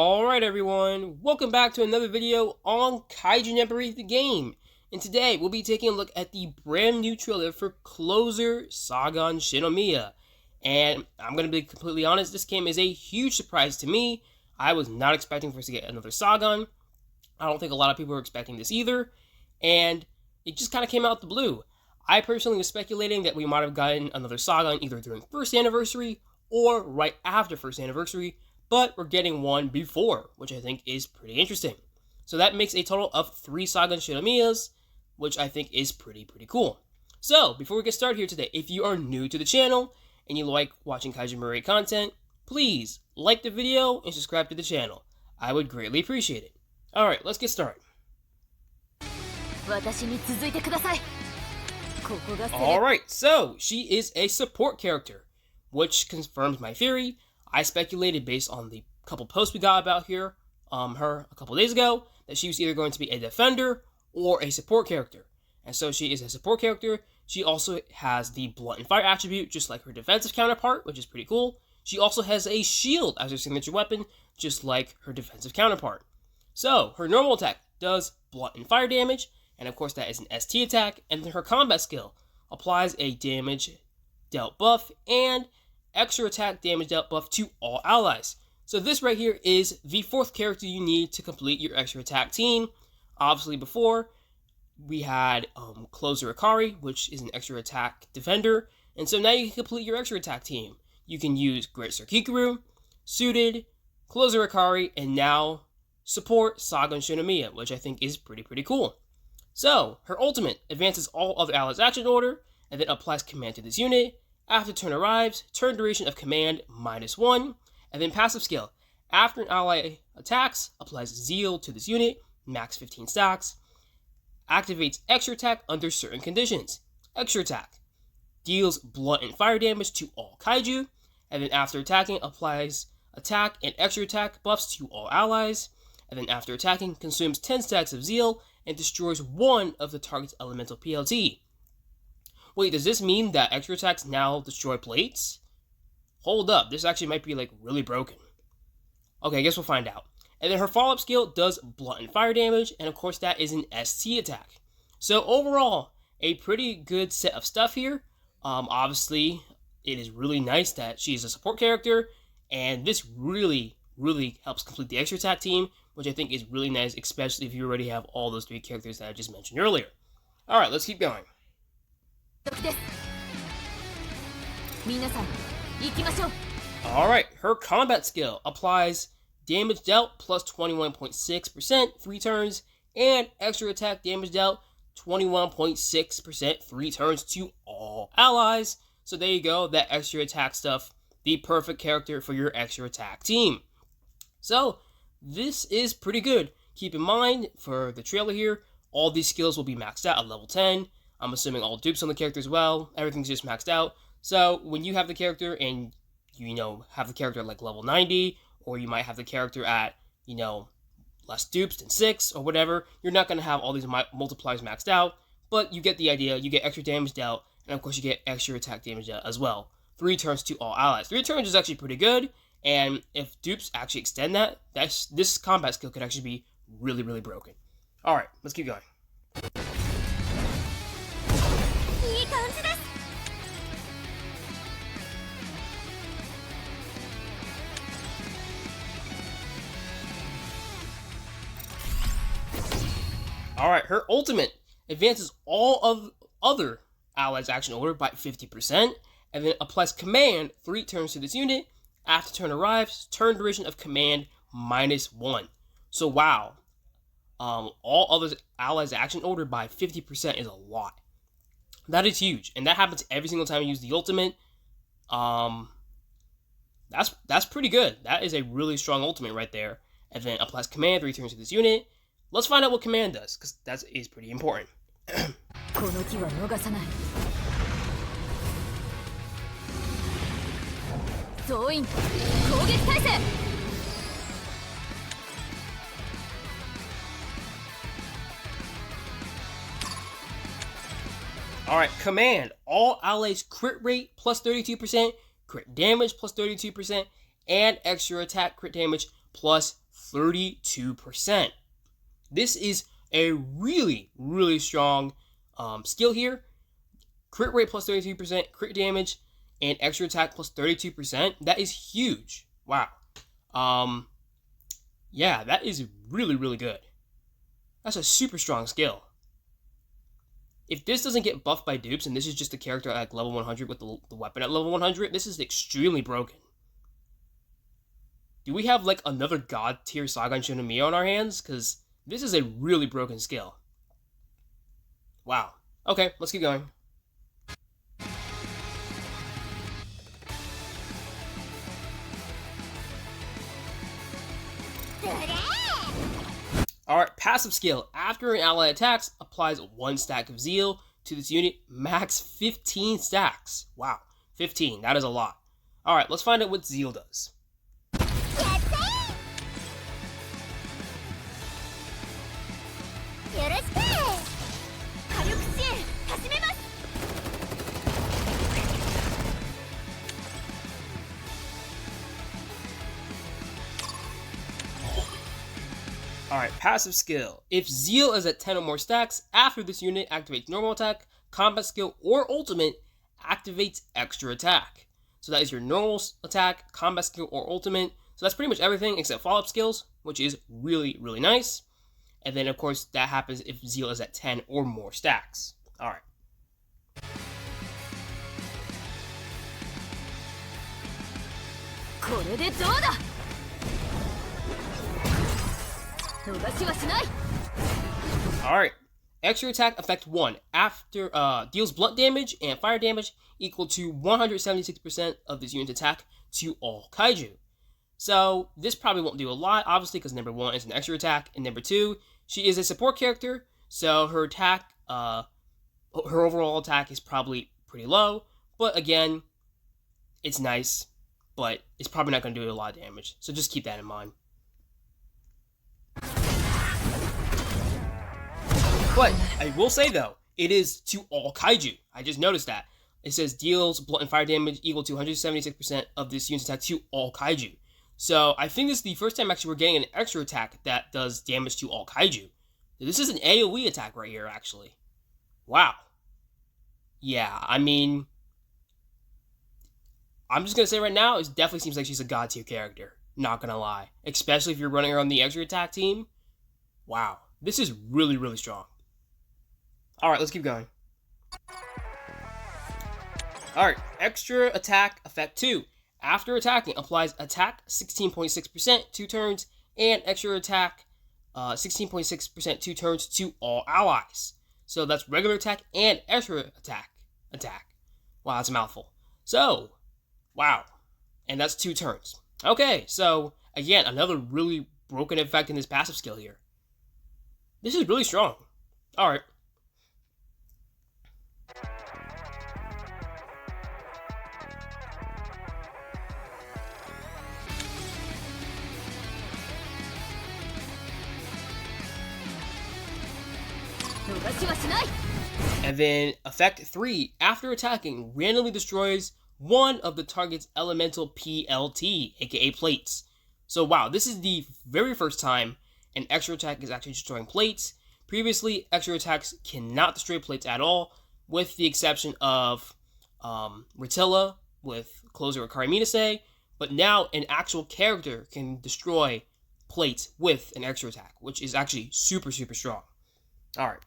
Alright everyone, welcome back to another video on Kaiju No the game. And today we'll be taking a look at the brand new trailer for Clozer Sagan Shinomiya. And I'm going to be completely honest, this game is a huge surprise to me. I was not expecting for us to get another Sagan. I don't think a lot of people were expecting this either. And it just kind of came out of the blue. I personally was speculating that we might have gotten another Sagan either during 1st anniversary or right after 1st anniversary. But we're getting one before, which I think is pretty interesting. So that makes a total of 3 Sagan Shinomiyas, which I think is pretty cool. So, before we get started here today, if you are new to the channel and you like watching Kaiju No content, please like the video and subscribe to the channel. I would greatly appreciate it. Alright, let's get started. Alright, so she is a support character, which confirms my theory. I speculated based on the couple posts we got about her a couple days ago that she was either going to be a defender or a support character. And so she is a support character. She also has the blunt and fire attribute, just like her defensive counterpart, which is pretty cool. She also has a shield as her signature weapon, just like her defensive counterpart. So, her normal attack does blunt and fire damage, and of course that is an ST attack, and then her combat skill applies a damage dealt buff and extra attack damage dealt buff to all allies. So this right here is the 4th character you need to complete your extra attack team. Obviously before, we had Clozer Sagan, which is an extra attack defender. And so now you can complete your extra attack team. You can use Great Sir Kikuru, Suited, Clozer Sagan, and now support Sagan Shinomiya, which I think is pretty cool. So, her ultimate advances all other allies action order, and then applies command to this unit. After turn arrives, turn duration of command -1, and then passive skill. After an ally attacks, applies Zeal to this unit, max 15 stacks. Activates extra attack under certain conditions. Extra attack deals blunt and fire damage to all kaiju, and then after attacking, applies attack and extra attack buffs to all allies, and then after attacking, consumes 10 stacks of Zeal and destroys one of the target's elemental PLT. Wait, does this mean that extra attacks now destroy plates? Hold up, this actually might be like really broken. Okay, I guess we'll find out. And then her follow-up skill does blunt and fire damage, and of course that is an ST attack. So overall, a pretty good set of stuff here. Obviously, it is really nice that she is a support character, and this really helps complete the extra attack team, which I think is really nice, especially if you already have all those 3 characters that I just mentioned earlier. Alright, let's keep going. Alright, her combat skill applies damage dealt plus 21.6% 3 turns, and extra attack damage dealt 21.6% 3 turns to all allies. So there you go, that extra attack stuff, the perfect character for your extra attack team. So, this is pretty good. Keep in mind, for the trailer here, all these skills will be maxed out at level 10. I'm assuming all dupes on the character as well. Everything's just maxed out. So when you have the character and you have the character at like level 90, or you might have the character at, less dupes than 6 or whatever, you're not going to have all these multipliers maxed out, but you get the idea. You get extra damage dealt, and of course you get extra attack damage dealt as well. 3 turns to all allies. 3 turns is actually pretty good, and if dupes actually extend that, this combat skill could actually be really broken. Alright, let's keep going. Alright, her ultimate advances all of other allies action order by 50%, and then applies command 3 turns to this unit. After turn arrives, turn duration of command -1. So wow, all other allies action order by 50% is a lot. That is huge, and that happens every single time you use the ultimate. That's pretty good. That is a really strong ultimate right there. And then applies command 3 turns to this unit. Let's find out what command does, because that is pretty important. Alright, command. All allies crit rate plus 32%, crit damage plus 32%, and extra attack crit damage plus 32%. This is a really, really strong skill here. Crit rate plus 32%, crit damage, and extra attack plus 32%. That is huge. Wow. Yeah, that is really, really good. That's a super strong skill. If this doesn't get buffed by dupes, and this is just a character at like level 100 with the weapon at level 100, this is extremely broken. Do we have like another god tier Sagan Shinomiya on our hands? Because this is a really broken skill. Wow. Okay, let's keep going. Alright, passive skill. After an ally attacks, applies 1 stack of zeal to this unit, max 15 stacks. Wow, 15, that is a lot. Alright, let's find out what zeal does. Alright, passive skill. If Zeal is at 10 or more stacks, after this unit activates normal attack, combat skill, or ultimate, activates extra attack. So that is your normal attack, combat skill, or ultimate. So that's pretty much everything except follow-up skills, which is really, really nice. And then, of course, that happens if Zeal is at 10 or more stacks. Alright. Alright. Extra attack effect 1. After deals blunt damage and fire damage equal to 176% of this unit's attack to all kaiju. So this probably won't do a lot, obviously, because number 1 is an extra attack, and number 2, she is a support character, so her attack, her overall attack is probably pretty low. But again, it's nice, but it's probably not going to do a lot of damage. So just keep that in mind. But I will say though, it is to all kaiju. I just noticed that. It says deals blunt and fire damage equal to 176% of this unit's attack to all kaiju. So I think this is the first time actually we're getting an extra attack that does damage to all kaiju. This is an AoE attack right here, actually. Wow. Yeah, I mean, I'm just going to say right now, it definitely seems like she's a god tier character. Not going to lie. Especially if you're running her on the extra attack team. Wow. This is really, really strong. Alright, let's keep going. Alright, extra attack effect 2. After attacking, applies attack 16.6% 2 turns, and extra attack 16.6% 2 turns to all allies. So that's regular attack and extra attack. Wow, that's a mouthful. So, wow. And that's 2 turns. Okay, so, again, another really broken effect in this passive skill here. This is really strong. Alright. And then effect 3, after attacking, randomly destroys one of the target's elemental PLT, aka plates. So wow, this is the very first time an extra attack is actually destroying plates. Previously, extra attacks cannot destroy plates at all, with the exception of Rotilla with Clozer Sagan, but now an actual character can destroy plates with an extra attack, which is actually super, super strong. Alright.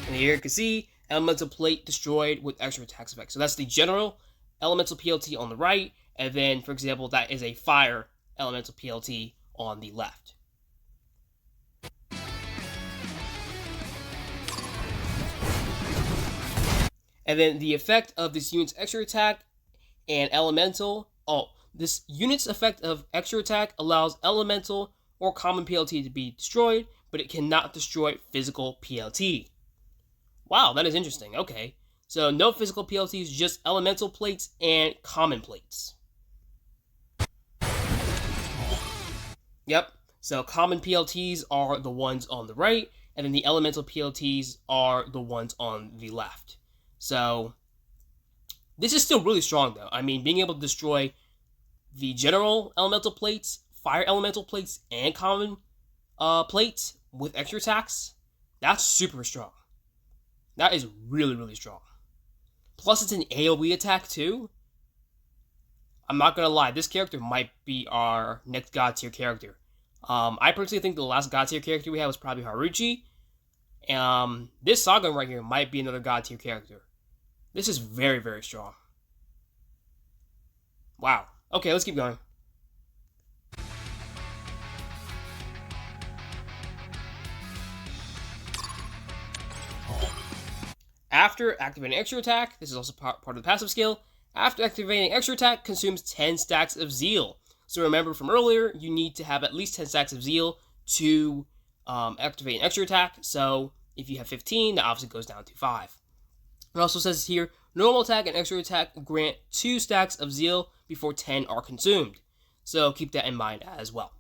And here you can see elemental plate destroyed with extra attacks effect. So that's the general elemental PLT on the right, and then, for example, that is a fire elemental PLT on the left. And then the effect of this unit's extra attack and elemental. This unit's effect of extra attack allows elemental or common PLT to be destroyed, but it cannot destroy physical PLT. Wow, that is interesting. Okay. So no physical PLTs, just elemental plates and common plates. Yep. So common PLTs are the ones on the right, and then the elemental PLTs are the ones on the left. So, This is still really strong, though. I mean, being able to destroy the general elemental plates, fire elemental plates, and common plates with extra attacks, that's super strong. That is really, really strong. Plus, it's an AoE attack, too. I'm not gonna lie, this character might be our next God tier character. I personally think the last God tier character we had was probably Haruchi. This Saga right here might be another God tier character. This is very, very strong. Wow. Okay, let's keep going. After activating extra attack, this is also part of the passive skill. After activating extra attack, consumes 10 stacks of zeal. So remember from earlier, you need to have at least 10 stacks of zeal to activate an extra attack. So if you have 15, that obviously goes down to 5. It also says here, normal attack and extra attack grant 2 stacks of zeal before 10 are consumed. So keep that in mind as well.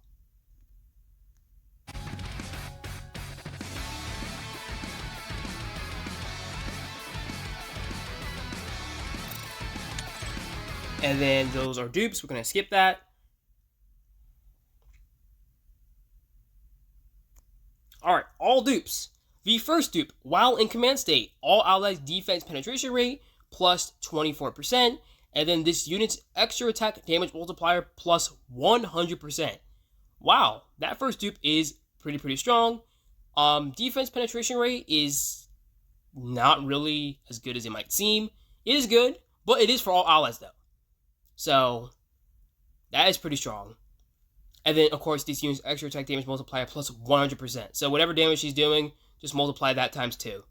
And then those are dupes. We're going to skip that. Alright, all dupes. The first dupe, while in command state, all allies' defense penetration rate plus 24%, and then this unit's extra attack damage multiplier plus 100%. Wow, that first dupe is pretty strong. Defense penetration rate is not really as good as it might seem. It is good, but it is for all allies though. So, that is pretty strong. And then, of course, this unit's extra attack damage multiplier plus 100%. So, whatever damage she's doing, just multiply that times 2.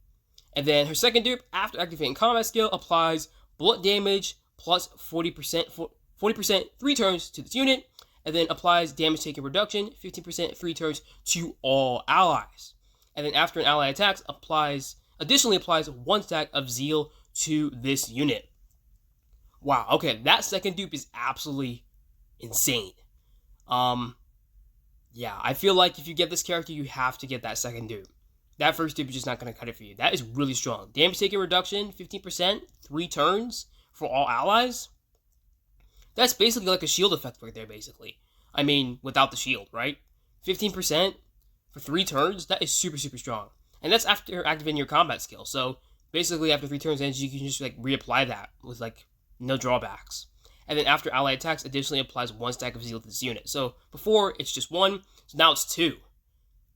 And then, her second dupe, after activating combat skill, applies bullet damage plus 40% 3 turns to this unit. And then applies damage taken reduction, 15% 3 turns to all allies. And then, after an ally attacks, additionally applies 1 stack of zeal to this unit. Wow, okay, that second dupe is absolutely insane. Yeah, I feel like if you get this character, you have to get that second dupe. That first dupe is just not going to cut it for you. That is really strong. Damage taken reduction, 15%, 3 turns for all allies. That's basically like a shield effect right there, basically. I mean, without the shield, right? 15% for 3 turns, that is super strong. And that's after activating your combat skill. So, basically, after 3 turns ends, you can just, reapply that with, no drawbacks. And then after ally attacks, additionally applies 1 stack of zeal to this unit. So before, it's just 1, so now it's 2.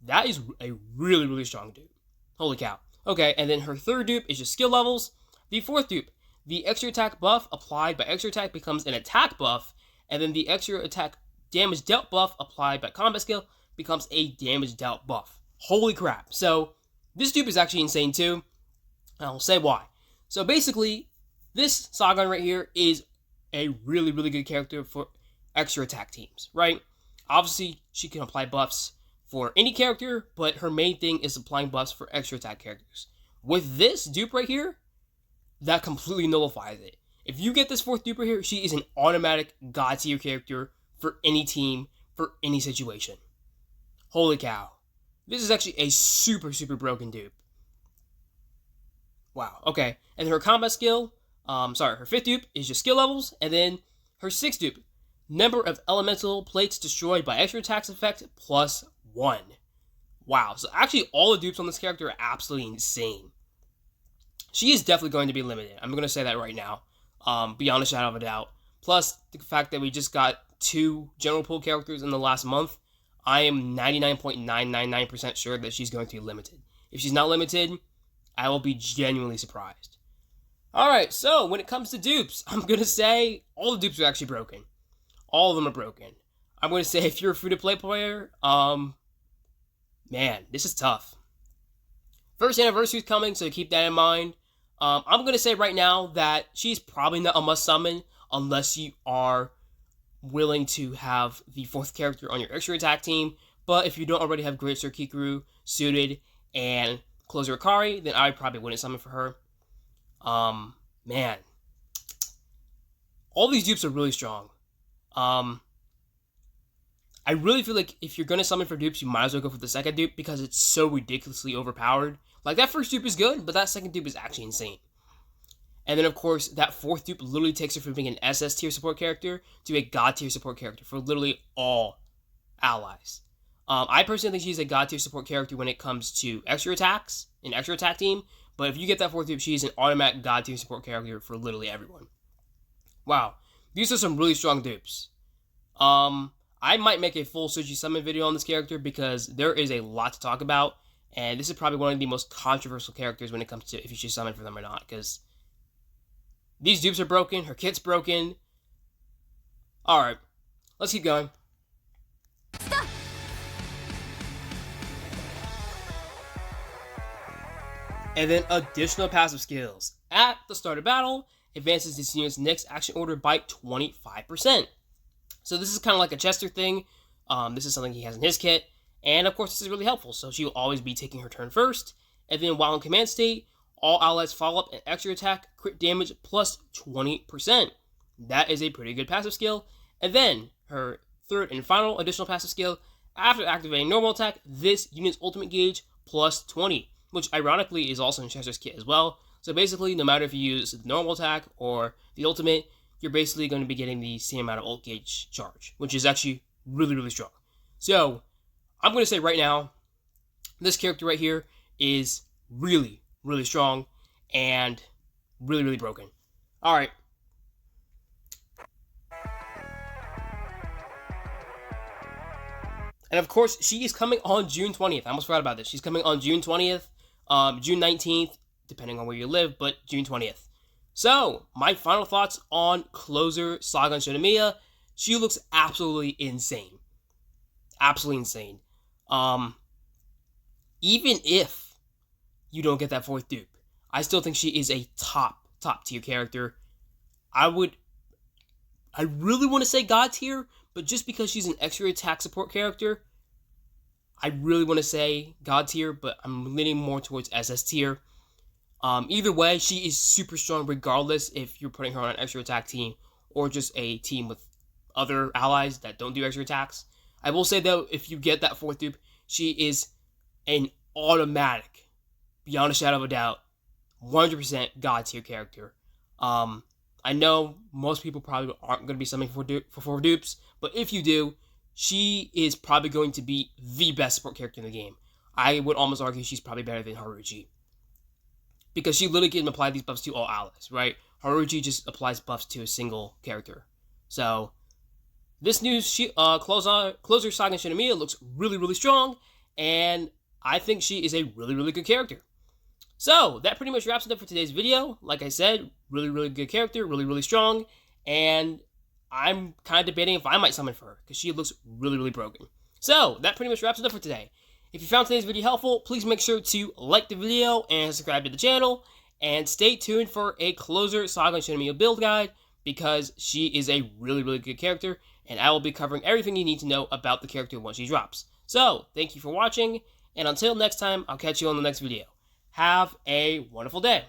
That is a really strong dupe. Holy cow. Okay, and then her third dupe is just skill levels. The fourth dupe, the extra attack buff applied by extra attack becomes an attack buff, and then the extra attack damage dealt buff applied by combat skill becomes a damage dealt buff. Holy crap. So this dupe is actually insane too. I'll say why. So basically, this Sagan right here is a really good character for extra attack teams, right? Obviously, she can apply buffs for any character, but her main thing is applying buffs for extra attack characters. With this dupe right here, that completely nullifies it. If you get this fourth dupe right here, she is an automatic god tier character for any team, for any situation. Holy cow. This is actually a super broken dupe. Wow, okay. And her combat skill, her fifth dupe is just skill levels, and then her sixth dupe, number of elemental plates destroyed by extra attacks effect plus 1. Wow, so actually all the dupes on this character are absolutely insane. She is definitely going to be limited. I'm going to say that right now, beyond a shadow of a doubt. Plus, the fact that we just got 2 general pool characters in the last month, I am 99.999% sure that she's going to be limited. If she's not limited, I will be genuinely surprised. Alright, so when it comes to dupes, I'm going to say all the dupes are actually broken. All of them are broken. I'm going to say if you're a free-to-play player, man, this is tough. First anniversary is coming, so keep that in mind. I'm going to say right now that she's probably not a must-summon unless you are willing to have the 4th character on your extra attack team. But if you don't already have Great Sir Kikuru suited and Clozer Akari, then I probably wouldn't summon for her. Man. All these dupes are really strong. I really feel like if you're going to summon for dupes, you might as well go for the second dupe because it's so ridiculously overpowered. Like, that first dupe is good, but that second dupe is actually insane. And then, of course, that fourth dupe literally takes her from being an SS tier support character to a God tier support character for literally all allies. I personally think she's a God tier support character when it comes to extra attacks, an extra attack team. But if you get that fourth dupe, she's an automatic God tier support character for literally everyone. Wow, these are some really strong dupes. I might make a full Suji Summon video on this character because there is a lot to talk about, and this is probably one of the most controversial characters when it comes to if you should summon for them or not, because these dupes are broken, her kit's broken. Alright, let's keep going. Stop. And then additional passive skills. At the start of battle, advances this unit's next action order by 25%. So this is kind of like a Chester thing. This is something he has in his kit. And of course, this is really helpful. So she will always be taking her turn first. And then while in command state, all allies follow up an extra attack, crit damage plus 20%. That is a pretty good passive skill. And then her third and final additional passive skill, after activating normal attack, this unit's ultimate gauge plus 20, which ironically is also in Chester's kit as well. So basically, no matter if you use the normal attack or the ultimate, you're basically going to be getting the same amount of ult gauge charge, which is actually really, really strong. So, I'm going to say right now, this character right here is really, really strong and really, really broken. Alright. And of course, she is coming on June 20th. I almost forgot about this. She's coming on June 20th, June 19th, depending on where you live, but June 20th. So, my final thoughts on Clozer Sagan Shinomiya. She looks absolutely insane. Absolutely insane. Even if you don't get that fourth dupe, I still think she is a top tier character. I really want to say God tier, but just because she's an extra attack support character, I really want to say God tier, but I'm leaning more towards SS tier. Either way, she is super strong regardless if you're putting her on an extra attack team or just a team with other allies that don't do extra attacks. I will say though, if you get that fourth dupe, she is an automatic, beyond a shadow of a doubt, 100% God tier character. I know most people probably aren't going to be summoning for four dupes, but if you do, she is probably going to be the best support character in the game. I would almost argue she's probably better than Haruji, because she literally can apply these buffs to all allies, right? Haruji just applies buffs to a single character. So, this new Clozer Sagan Shinomiya looks really, really strong, and I think she is a really, really good character. So, that pretty much wraps it up for today's video. Like I said, really, really good character, really, really strong, and I'm kind of debating if I might summon for her, because she looks really, really broken. So, that pretty much wraps it up for today. If you found today's video helpful, please make sure to like the video and subscribe to the channel, and stay tuned for a Clozer Sagan Shinomiya build guide, because she is a really, really good character, and I will be covering everything you need to know about the character once she drops. So, thank you for watching, and until next time, I'll catch you on the next video. Have a wonderful day.